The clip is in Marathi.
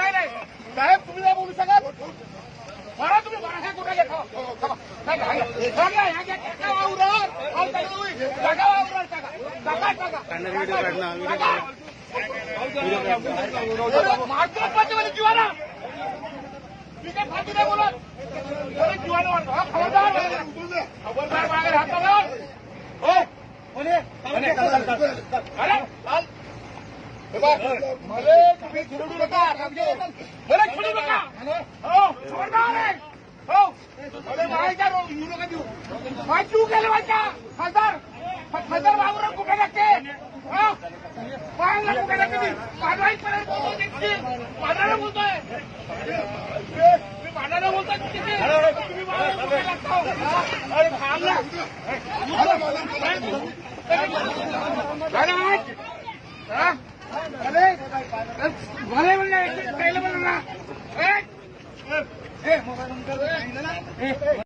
नाही साहेब, तुम्ही नाही बोलू शकत. मला तुम्ही हे कुठे घेता जीवाला मी काय फाटी नाही बोलत. जीवाला खबरदार खबरदार मागे हात बघा. हो मला तुम्ही चिरडू नका, मला चिरडू नका. हो खबरदार आहे. हो मला मागायच्या येऊ नका देऊ. माहिती तू केलं माहिती खासदार खासदार बाबूराव कुठे लागते. पाहायला कुठे लागते ती कारवाई करायला पाण्याला बोलतोय. मी पाण्याला बोलतोय तुम्ही कुठे लागता. अरे भागला भले म्हणजे पहिलं म्हणलं ना